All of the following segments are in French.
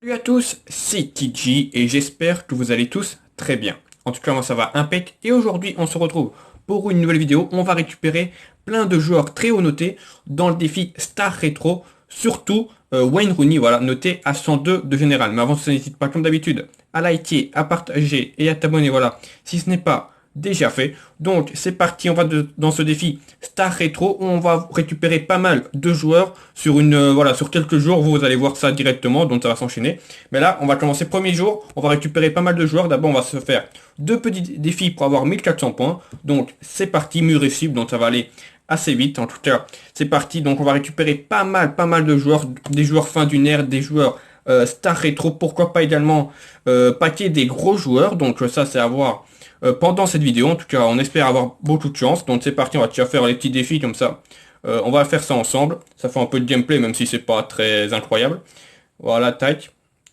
Salut à tous, c'est TG et j'espère que vous allez tous très bien. En tout cas, moi ça va impec et aujourd'hui on se retrouve pour une nouvelle vidéo. On va récupérer plein de joueurs très haut notés dans le défi Star Retro, surtout Wayne Rooney, voilà, noté à 102 de général. Mais avant ça, n'hésite pas comme d'habitude à liker, à partager et à t'abonner, voilà, si ce n'est pas déjà fait. Donc c'est parti, on va dans ce défi Star Retro où on va récupérer pas mal de joueurs sur voilà, sur quelques jours. Vous allez voir ça directement, donc ça va s'enchaîner. Mais là, on va commencer premier jour, on va récupérer pas mal de joueurs. D'abord, on va se faire deux petits défis pour avoir 1400 points. Donc c'est parti, mur et cible, donc ça va aller assez vite. En tout cas, c'est parti. Donc on va récupérer pas mal de joueurs, des joueurs fin d'une ère, des joueurs Star Retro, pourquoi pas également paquet des gros joueurs. Donc ça, c'est à voir pendant cette vidéo. En tout cas, on espère avoir beaucoup de chance. Donc c'est parti, on va déjà faire les petits défis comme ça. On va faire ça ensemble. Ça fait un peu de gameplay, même si c'est pas très incroyable. Voilà, tac.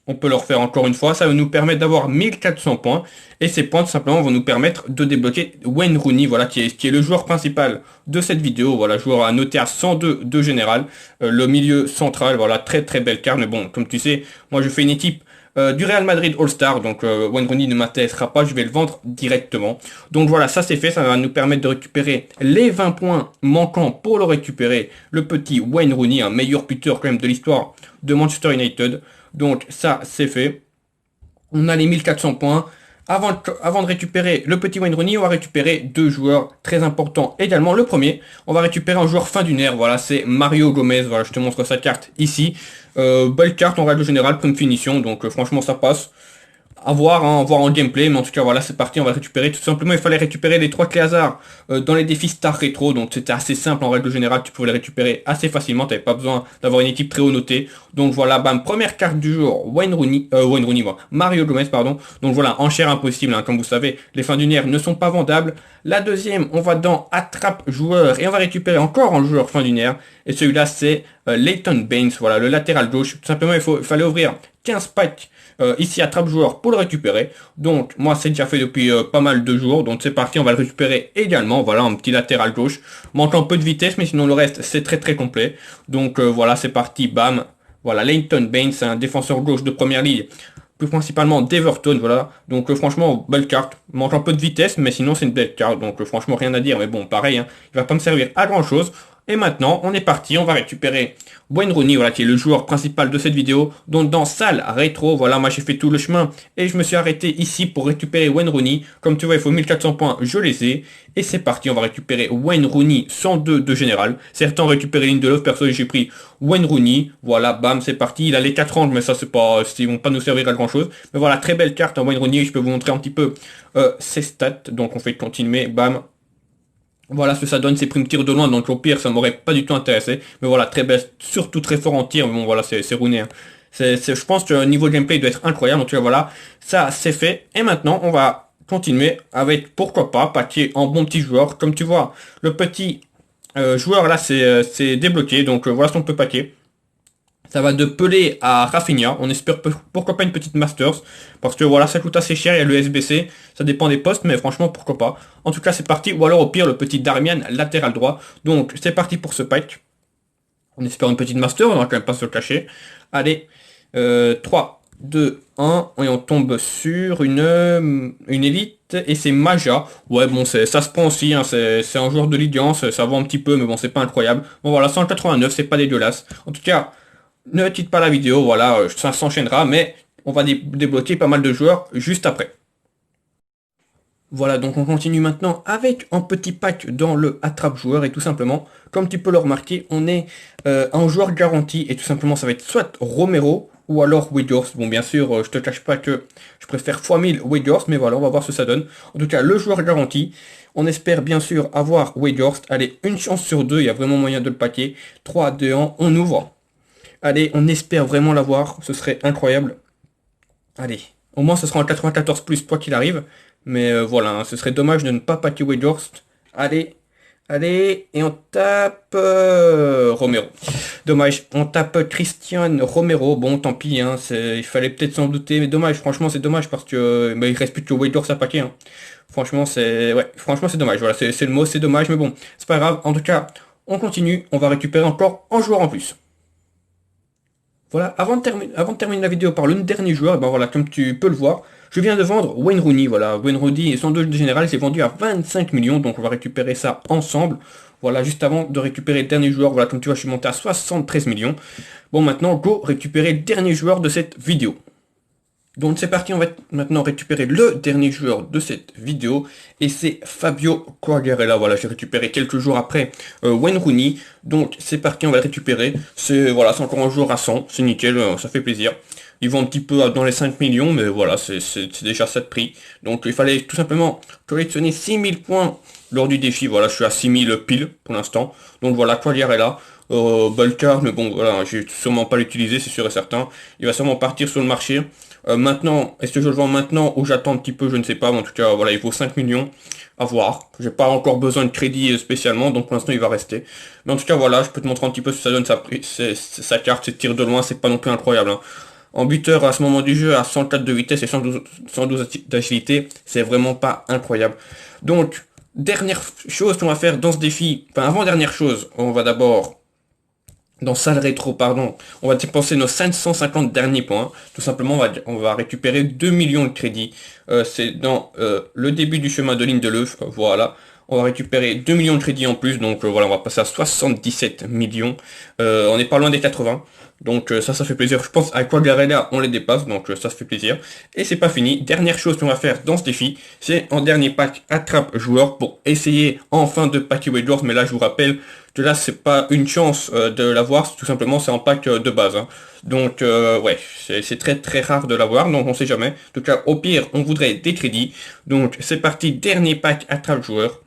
On peut le refaire encore une fois. Ça va nous permettre d'avoir 1400 points. Et ces points, tout simplement, vont nous permettre de débloquer Wayne Rooney, voilà, qui est le joueur principal de cette vidéo. Voilà, joueur à noter à 102 de général. Le milieu central, voilà, très belle carte. Mais bon, comme tu sais, moi je fais une équipe du Real Madrid All-Star, donc Wayne Rooney ne m'intéressera pas, je vais le vendre directement. Donc voilà, ça c'est fait, ça va nous permettre de récupérer les 20 points manquants pour le récupérer, le petit Wayne Rooney, un meilleur buteur quand même de l'histoire de Manchester United. Donc ça c'est fait. On a les 1400 points. Avant de récupérer le petit Wayne Rooney, on va récupérer deux joueurs très importants également. Le premier, on va récupérer un joueur fin d'une ère. Voilà, c'est Mario Gomez. Voilà, je te montre sa carte ici. Belle carte en règle générale, prime finition. Donc franchement, ça passe. À voir, hein, à voir en gameplay, mais en tout cas voilà, c'est parti, on va récupérer. Tout simplement, il fallait récupérer les trois clés hasard dans les défis Star Retro, donc c'était assez simple en règle générale, tu pouvais les récupérer assez facilement, t'avais pas besoin d'avoir une équipe très haut notée. Donc voilà, bam, première carte du jour, Wayne Rooney, voilà, Mario Gomez, pardon. Donc voilà, enchère impossible, hein, comme vous savez, les fins d'une ère ne sont pas vendables. La deuxième, on va dans attrape joueur et on va récupérer encore un joueur fin d'une ère. Et celui-là, c'est Leighton Baines, voilà, le latéral gauche. Tout simplement, il fallait ouvrir 15 packs ici attrape joueur pour le récupérer. Donc moi c'est déjà fait depuis pas mal de jours. Donc c'est parti, on va le récupérer également. Voilà, un petit latéral gauche. Manque un peu de vitesse, mais sinon le reste c'est très complet. Donc voilà, c'est parti, bam. Voilà, Leighton Baines, c'est un défenseur gauche de première ligne. Plus principalement d'Everton, voilà. Donc franchement, belle carte. Manque un peu de vitesse, mais sinon c'est une belle carte. Donc franchement, rien à dire. Mais bon, pareil, hein, il va pas me servir à grand chose. Et maintenant, on est parti, on va récupérer Wayne Rooney, voilà, qui est le joueur principal de cette vidéo. Donc dans salle rétro, voilà, moi j'ai fait tout le chemin et je me suis arrêté ici pour récupérer Wayne Rooney. Comme tu vois, il faut 1400 points, je les ai. Et c'est parti, on va récupérer Wayne Rooney 102 de général. Certains ont récupéré Lindelof, perso j'ai pris Wayne Rooney. Voilà, bam, c'est parti. Il a les 4 angles, mais ça c'est pas, ils vont pas nous servir à grand chose. Mais voilà, très belle carte en Wayne Rooney. Je peux vous montrer un petit peu ses stats. Donc on fait continuer, bam. Voilà ce que ça donne, c'est prime tir de loin, donc au pire ça m'aurait pas du tout intéressé. Mais voilà, très belle, surtout très fort en tir, mais bon voilà, c'est Rooney. Hein. Je pense que le niveau de gameplay doit être incroyable, donc voilà, ça c'est fait. Et maintenant on va continuer avec, pourquoi pas, paquet en bon petit joueur. Comme tu vois, le petit joueur là c'est débloqué, donc voilà ce qu'on peut paquer. Ça va de Pelé à Rafinha. On espère pourquoi pas une petite Masters. Parce que voilà, ça coûte assez cher. Il y a le SBC. Ça dépend des postes, mais franchement, pourquoi pas. En tout cas, c'est parti. Ou alors au pire, le petit Darmian latéral droit. Donc, c'est parti pour ce pack. On espère une petite Master. On va quand même pas se le cacher. Allez. 3, 2, 1. Et on tombe sur une élite. Et c'est Maja. Ouais, bon, ça se prend aussi. Hein, c'est un joueur de Ligue 1. Ça vaut un petit peu, mais bon, c'est pas incroyable. Bon, voilà, 189. C'est pas dégueulasse. En tout cas, ne quitte pas la vidéo, voilà, ça s'enchaînera, mais on va débloquer pas mal de joueurs juste après. Voilà, donc on continue maintenant avec un petit pack dans le attrape-joueur et tout simplement, comme tu peux le remarquer, on est un joueur garanti et tout simplement ça va être soit Romero ou alors Weghorst. Bon bien sûr, je te cache pas que je préfère x1000 Weghorst, mais voilà, on va voir ce que ça donne. En tout cas, le joueur garanti, on espère bien sûr avoir Weghorst. Allez, une chance sur deux, il y a vraiment moyen de le paquer. 3, 2, 1, on ouvre. Allez, on espère vraiment l'avoir, ce serait incroyable. Allez, au moins ce sera en 94 plus, quoi qu'il arrive. Mais voilà, hein, ce serait dommage de ne pas paquer Weghorst. Allez, allez, et on tape Romero. Dommage, on tape Christian Romero. Bon, tant pis, hein, il fallait peut-être s'en douter, mais dommage, franchement c'est dommage parce que il reste plus que Weghorst à paquer. Hein. Franchement, c'est dommage. Voilà, c'est le mot, c'est dommage, mais bon, c'est pas grave. En tout cas, on continue, on va récupérer encore un joueur en plus. Voilà, avant de terminer la vidéo par le dernier joueur, ben voilà, comme tu peux le voir, je viens de vendre Wayne Rooney, voilà, Wayne Rooney et son 2 général, c'est vendu à 25 millions, donc on va récupérer ça ensemble. Voilà, juste avant de récupérer le dernier joueur, voilà, comme tu vois, je suis monté à 73 millions. Bon, maintenant, go récupérer le dernier joueur de cette vidéo. Donc c'est parti, on va maintenant récupérer le dernier joueur de cette vidéo, et c'est Fabio Quagliarella. Voilà, j'ai récupéré quelques jours après Wayne Rooney, donc c'est parti, on va le récupérer. C'est voilà, c'est encore un joueur à 100, c'est nickel, ça fait plaisir. Ils vont un petit peu dans les 5 millions, mais voilà, c'est déjà ça de prix. Donc il fallait tout simplement collectionner 6000 points lors du défi. Voilà, je suis à 6000 pile pour l'instant. Donc voilà, Quagliarella. Balcar, mais bon, voilà, j'ai sûrement pas l'utiliser, c'est sûr et certain. Il va sûrement partir sur le marché. Maintenant, est-ce que je le vends maintenant ou j'attends un petit peu, je ne sais pas, mais en tout cas, voilà, il vaut 5 millions, à voir. J'ai pas encore besoin de crédit spécialement, donc pour l'instant il va rester. Mais en tout cas, voilà, je peux te montrer un petit peu ce que ça donne sa carte, ses tirs de loin, c'est pas non plus incroyable, hein. En buteur, à ce moment du jeu, à 104 de vitesse et 112 d'agilité, c'est vraiment pas incroyable. Donc, dernière chose qu'on va faire dans ce défi, enfin avant-dernière chose, on va d'abord dans salle rétro, pardon, on va dépenser nos 550 derniers points. Tout simplement, on va récupérer 2 millions de crédits. C'est dans le début du chemin de ligne de l'œuf. Voilà. On va récupérer 2 millions de crédits en plus. Donc voilà, on va passer à 77 millions. On n'est pas loin des 80. Donc ça fait plaisir. Je pense à Quagliarella, on les dépasse. Donc ça fait plaisir. Et c'est pas fini. Dernière chose qu'on va faire dans ce défi, c'est en dernier pack attrape joueur pour essayer enfin de packer Wagers. Mais là, je vous rappelle que là, c'est pas une chance de l'avoir. Tout simplement, c'est en pack de base, hein. Donc ouais, c'est très très rare de l'avoir. Donc on sait jamais. En tout cas, au pire, on voudrait des crédits. Donc c'est parti. Dernier pack attrape joueur.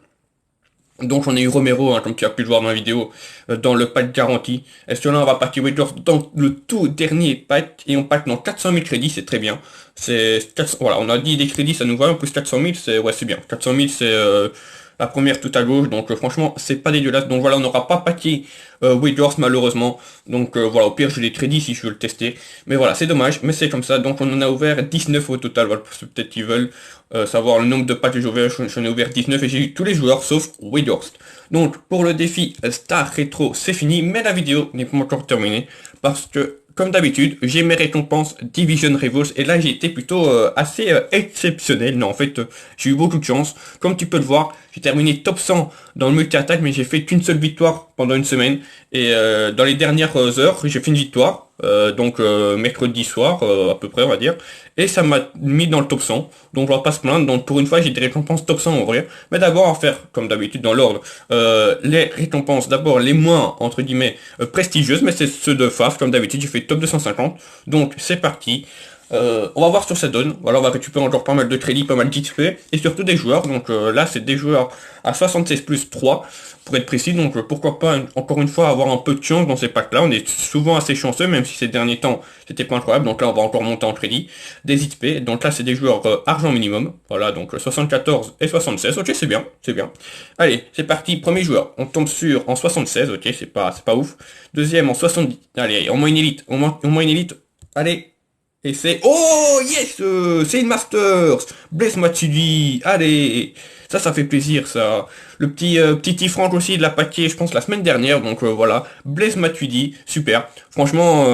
Donc on a eu Romero, hein, comme tu as pu le voir dans la vidéo, dans le pack garanti. Est-ce que là on va packer Wagers dans le tout dernier pack et on pack dans 400 000 crédits, c'est très bien. Voilà, on a dit des crédits, ça nous va, en plus 400 000, c'est bien. 400 000 c'est la première tout à gauche, donc franchement c'est pas dégueulasse. Donc voilà, on n'aura pas packé Wagers malheureusement. Donc voilà, au pire j'ai les crédits si je veux le tester. Mais voilà, c'est dommage, mais c'est comme ça. Donc on en a ouvert 19 au total, voilà, parce que peut-être qu'ils veulent savoir le nombre de packs que j'ai ouvert. J'en ai ouvert 19 et j'ai eu tous les joueurs sauf Wagers. Donc pour le défi Star Retro c'est fini, mais la vidéo n'est pas encore terminée parce que comme d'habitude j'ai mes récompenses Division Rivals et là j'ai été plutôt assez exceptionnel. Non, en fait j'ai eu beaucoup de chance. Comme tu peux le voir, j'ai terminé top 100 dans le multi-attaque, mais j'ai fait qu'une seule victoire pendant une semaine. Et dans les dernières heures, j'ai fait une victoire, donc mercredi soir, à peu près, on va dire. Et ça m'a mis dans le top 100, donc je vais pas se plaindre. Donc pour une fois, j'ai des récompenses top 100 en vrai. Mais d'abord, on va faire, comme d'habitude, dans l'ordre, les récompenses, d'abord les moins, entre guillemets, prestigieuses, mais c'est ceux de FAF, comme d'habitude, j'ai fait top 250. Donc c'est parti. On va voir ce que ça donne. Voilà, on va récupérer encore pas mal de crédits, pas mal d'XP, et surtout des joueurs. Donc là, c'est des joueurs à 76 plus 3, pour être précis. Donc pourquoi pas, encore une fois, avoir un peu de chance dans ces packs-là. On est souvent assez chanceux, même si ces derniers temps, c'était pas incroyable. Donc là, on va encore monter en crédit. Des XP. Donc là, c'est des joueurs argent minimum. Voilà, donc 74 et 76. Ok, c'est bien, c'est bien. Allez, c'est parti. Premier joueur. On tombe sur en 76. Ok, c'est pas ouf. Deuxième en 70. Allez, au moins une élite. Au moins une élite. Allez. Et c'est... Oh yes, c'est une Masters. Blaise Matuidi. Allez. Ça fait plaisir, ça. Le petit Franck aussi de la paquet, je pense, la semaine dernière. Donc voilà. Blaise Matuidi. Super. Franchement,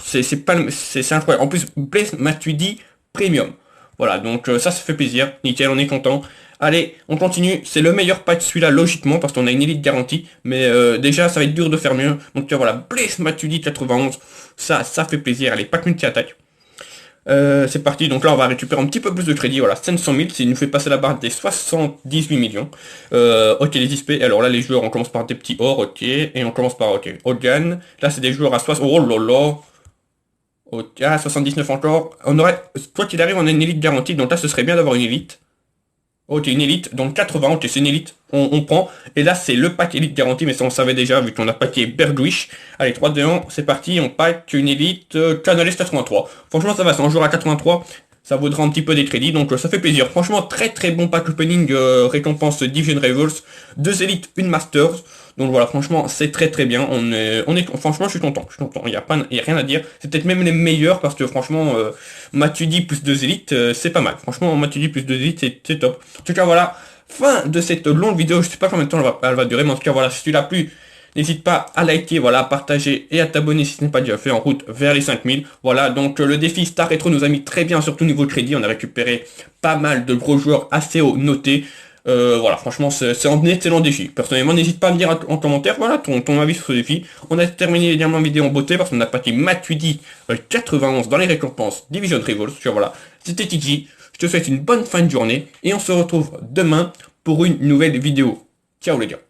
c'est incroyable. En plus, Blaise Matuidi Premium. Voilà, donc ça fait plaisir. Nickel, on est content. Allez, on continue. C'est le meilleur pack celui-là, logiquement, parce qu'on a une élite garantie. Mais déjà, ça va être dur de faire mieux. Donc voilà, Blaise Matuidi 91. Ça fait plaisir. Allez, pack multi-attaque. C'est parti, donc là on va récupérer un petit peu plus de crédit, voilà, 500 000, ça nous fait passer la barre des 78 millions. Ok, les XP, alors là les joueurs, on commence par des petits or, ok, et on commence par, ok, Hogan, là c'est des joueurs à 60, oh là là, ok, à 79 encore, on aurait, quoi qu'il arrive, on a une élite garantie, donc là ce serait bien d'avoir une élite. Ok, une élite, donc 80, ok, c'est une élite, on prend. Et là, c'est le pack élite garanti, mais ça on savait déjà, vu qu'on a packé Bergwish. Allez, 3, 2, 1, c'est parti, on pack une élite Canales 83. Franchement, ça va, c'est un jour à 83, ça vaudra un petit peu des crédits, donc ça fait plaisir. Franchement, très très bon pack opening, récompense Division Rivals, 2 élites, une Masters. Donc voilà, franchement, c'est très très bien. Franchement, je suis content. Il y a rien à dire. C'est peut-être même les meilleurs parce que franchement, Matuidi plus 2 élites, c'est pas mal. Franchement, Matuidi plus 2 élites, c'est top. En tout cas, voilà, fin de cette longue vidéo. Je sais pas combien de temps elle va durer, mais en tout cas, voilà, si tu l'as plu, N'hésite pas à liker, voilà, à partager et à t'abonner si ce n'est pas déjà fait en route vers les 5000. Voilà, donc le défi Star Retro nous a mis très bien, surtout niveau crédit. On a récupéré pas mal de gros joueurs assez haut notés. Voilà, franchement, c'est un excellent défi. Personnellement, n'hésite pas à me dire en commentaire, voilà, ton avis sur ce défi. On a terminé les dernières vidéos en beauté parce qu'on a passé Matuidi 91 dans les récompenses Division Rivals. Voilà, c'était Tiki. Je te souhaite une bonne fin de journée et on se retrouve demain pour une nouvelle vidéo. Ciao les gars.